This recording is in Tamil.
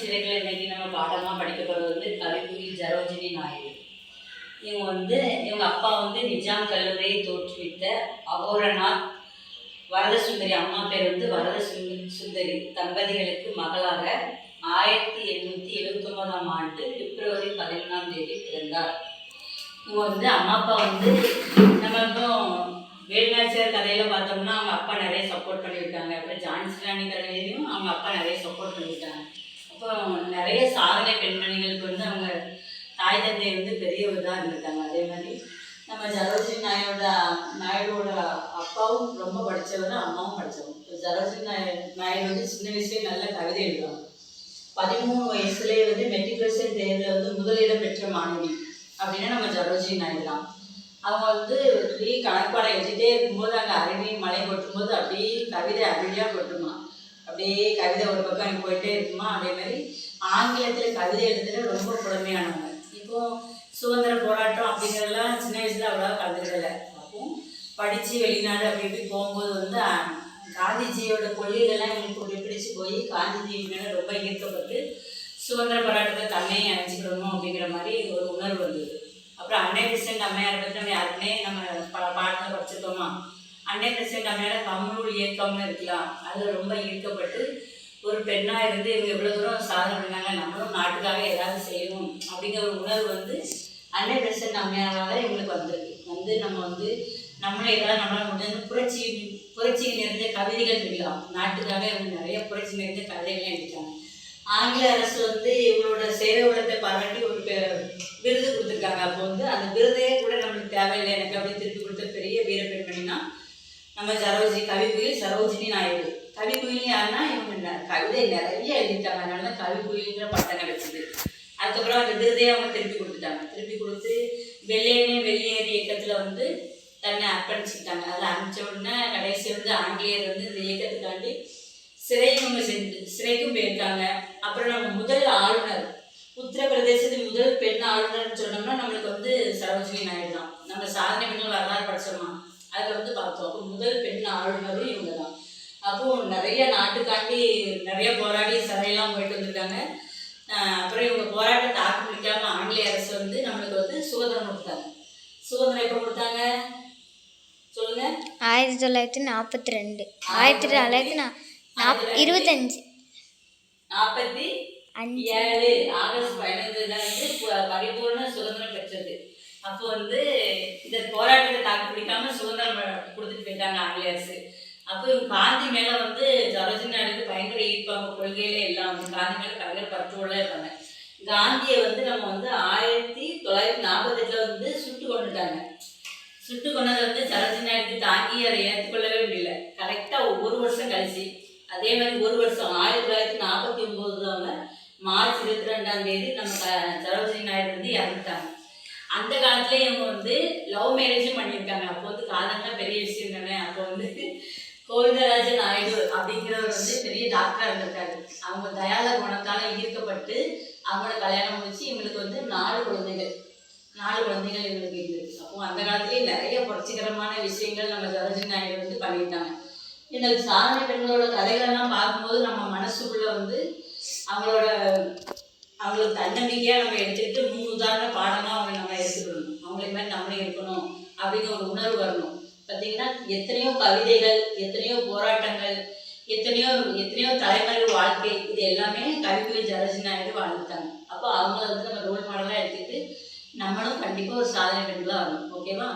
சிறைகள் இன்னைக்கு நம்ம பாடமாக படிக்க போகிறது வந்து கவிக்குயில் சரோஜினி நாயுடு. இவங்க அப்பா வந்து நிஜாம் கல்லூரியை தோற்றுவித்த அகோரநாத் வரதசுந்தரி, அம்மா பேர் வந்து வரதசுந்தரி தம்பதிகளுக்கு மகளாக 1879ஆம் ஆண்டு பிப்ரவரி 11ஆம் பிறந்தார். இவங்க வந்து அம்மா அப்பா வந்து நம்ம இப்போ வேலுநாச்சியார் கதையில் பார்த்தோம்னா அவங்க அப்பா நிறைய சப்போர்ட் பண்ணியிருக்காங்க. அப்புறம் ஜான்சி ராணி கதையிலையும் அவங்க அப்பா நிறைய சப்போர்ட் பண்ணியிருக்காங்க. அப்போ நிறைய சாதனை பெண்மணிகளுக்கு வந்து அவங்க தாய் தந்தை வந்து பெரிய இதாக இருந்திருக்காங்க. அதே மாதிரி நம்ம சரோஜினி நாயுடோட அப்பாவும் ரொம்ப படித்தவர், அம்மாவும் படித்தவங்க. இப்போ சரோஜினி நாயுடு வந்து சின்ன வயசுலேயே நல்ல கவிதை எழுதுவாங்க. 13 வயசுலேயே வந்து மெட்ரிகுலேஷன் தேர்வில் வந்து முதலிடம் பெற்ற மாணவி அப்படின்னா நம்ம சரோஜினி நாயுடு தான். அவங்க வந்து அப்படியே கணப்பாடம் எழுதிட்டே இருக்கும்போது அங்கே அருவி மழை கொட்டும்போது அப்படியே கவிதை அருவியாக கொட்டுமா. அப்படியே கவிதை ஒரு பக்கம் எனக்கு போயிட்டே இருக்குமா. அதே மாதிரி ஆங்கிலத்தில் கவிதை எழுதுறது ரொம்ப புலமையானவங்க. இப்போது சுதந்திர போராட்டம் அப்படிங்கிறதெல்லாம் சின்ன வயசில் அவ்வளோவா கலந்துக்கலை. அப்போ படித்து வெளிநாடு அப்படி இப்படி போகும்போது வந்து காந்திஜியோட கொள்கைகள்லாம் இவங்களுக்கு பிடிச்சி போய் காந்திஜி மேலே ரொம்ப ஈர்க்கப்பட்டு சுதந்திர போராட்டத்தை தன்னையும் அணைச்சிக்கிடணும் அப்படிங்கிற மாதிரி ஒரு உணர்வு வந்தது. அப்புறம் அன்னை பெசன்ட் அம்மையாரை பற்றி நம்ம யாருக்குனே நம்ம பாட்டில் படிச்சிருக்கோமா. அன்னை பெசன்ட் அம்மையார் கம்யூனல் இயக்கம்னு இருக்கலாம். அதில் ரொம்ப ஈர்க்கப்பட்டு ஒரு பெண்ணாக இருந்து இவங்க எவ்வளோ தூரம் சாதனை பண்ணாங்க, நம்மளும் நாட்டுக்காக ஏதாவது செய்யணும் அப்படிங்கிற ஒரு உணர்வு வந்து அன்னை பெசன்ட் அம்மையாரால் இவங்களுக்கு வந்திருக்கு. நம்ம வந்து நம்மளே ஏதாவது நம்மளால் முடிஞ்ச புரட்சி நிறைந்த கவிதைகள் எழுதலாம். நாட்டுக்காக இவங்க நிறைய புரட்சி நிறைந்த கவிதைகள்லாம் எழுதிட்டாங்க. ஆங்கில அரசு வந்து இவங்களோட சேவை உலகத்தை பாராட்டி ஒரு விருது கொடுத்துருக்காங்க. அப்போ வந்து அந்த விருதையே கூட நம்மளுக்கு தேவையில்லை, எனக்கு அப்படி திருப்பி கொடுத்த பெரிய வீர பெண்மணினா நம்ம கவிக்குயில் சரோஜினி நாயுடு. கவிக்குயில் யாருன்னா இவங்க கவிதை நிறைய எழுதிட்டாங்க. அதனால தான் கவிக்குயில்ங்கிற பட்டம் கிடைச்சிது. அதுக்கப்புறம் அந்த விருதையை அவங்க திருப்பி கொடுத்துட்டாங்க. திருப்பி கொடுத்து வெள்ளையனே வெளியேறி இயக்கத்தில் வந்து தன்னை அர்ப்பணிச்சுக்கிட்டாங்க. அதில் அனுப்பிச்ச உடனே கடைசி வந்து ஆங்கிலேயர் வந்து இந்த இயக்கத்துக்காண்டி சிறைக்கும் போயிருக்காங்க. அப்புறம் நம்ம முதல் ஆளுநர், உத்தரப்பிரதேசத்தின் முதல் பெண் ஆளுநர்னு சொன்னோம்னா நம்மளுக்கு வந்து சரோஜினி நாயுடு தான். நம்ம சாதனை பெண்கள் வரலாறு படித்தோமா, அதில் வந்து பார்த்தோம். அப்போ முதல் பெண் ஆளுநரும் இவங்க தான். அப்போது நிறைய நாட்டுக்காண்டி நிறைய போராடி சிறையெல்லாம் போயிட்டு வந்திருக்காங்க. அப்புறம் இவங்க போராட்டம் தாக்கு பிடிக்காம ஆங்கிலேய அரசு வந்து நம்மளுக்கு வந்து சுதந்திரம் கொடுத்தாங்க. சுதந்திரம் எப்போ கொடுத்தாங்க சொல்லுங்க? 1942. 1925 47 ஆகஸ்ட் 15 பரிபூர்ண சுதந்திரம் பெற்றது. அப்போ வந்து இந்த போராட்டத்தை தாக்கு பிடிக்காம சுதந்திரம் கொடுத்துட்டு போயிட்டாங்க ஆங்கிலேய அரசு. அப்போ இவங்க காந்தி மேலே வந்து சரோஜினி நாயுடுக்கு பயங்கர ஈர்ப்பாங்க. கொள்கையிலே எல்லாம் வந்து காந்தி மேலே பயங்கர பற்றுவோட இருப்பாங்க. காந்தியை வந்து நம்ம வந்து 1948 வந்து சுட்டு கொண்டுட்டாங்க. சுட்டு கொண்டதை வந்து சரோஜினி நாயுடுக்கு தாங்கி அதை ஏற்றுக்கொள்ளவே முடியல. கரெக்டாக ஒரு வருஷம் கழிச்சு, அதே மாதிரி ஒரு வருஷம் 1949 மார்ச் 22 நம்ம சரோஜினி நாயுடு வந்து இறந்துட்டாங்க. அந்த காலத்துலேயே இவங்க வந்து லவ் மேரேஜும் பண்ணியிருக்காங்க. அப்போ வந்து காலங்கள்லாம் பெரிய விஷயம் தானே. அப்போ வந்து கோவிந்தராஜ நாயுடு அப்படிங்கிறவர் வந்து பெரிய டாக்டராக இருந்திருக்காரு. அவங்க தயால குணத்தால் ஈர்க்கப்பட்டு அவங்களோட கல்யாணம் முடிச்சு இவங்களுக்கு வந்து 4 குழந்தைகள் இவங்களுக்கு இருந்துச்சு. அப்போ அந்த காலத்துலேயே நிறைய புரட்சிகரமான விஷயங்கள் நம்ம சரோஜினி நாயுடு வந்து பண்ணிட்டாங்க. இந்த சாதனை பெண்களோட கதைகளெல்லாம் பார்க்கும்போது நம்ம மனசுக்குள்ளே வந்து அவங்களுக்கு தன்னம்பிக்கையாக நம்ம எடுத்துக்கிட்டு உதாரண பாடமாக அவங்க நம்ம எடுத்துக்கணும். அவங்களே மாதிரி நம்மளே இருக்கணும் அப்படிங்கிற ஒரு உணர்வு வரணும். பார்த்திங்கன்னா எத்தனையோ கவிதைகள், எத்தனையோ போராட்டங்கள், எத்தனையோ தலைமுறை வாழ்க்கை, இது எல்லாமே கவிக்குயில் சரோஜினி நாயுடு வாழ்ந்துட்டாங்க. அப்போ அவங்கள வந்து நம்ம ரோல் மாடலாக எடுத்துக்கிட்டு நம்மளும் கண்டிப்பாக ஒரு சாதனை பெண்களாக வரணும். ஓகேவா?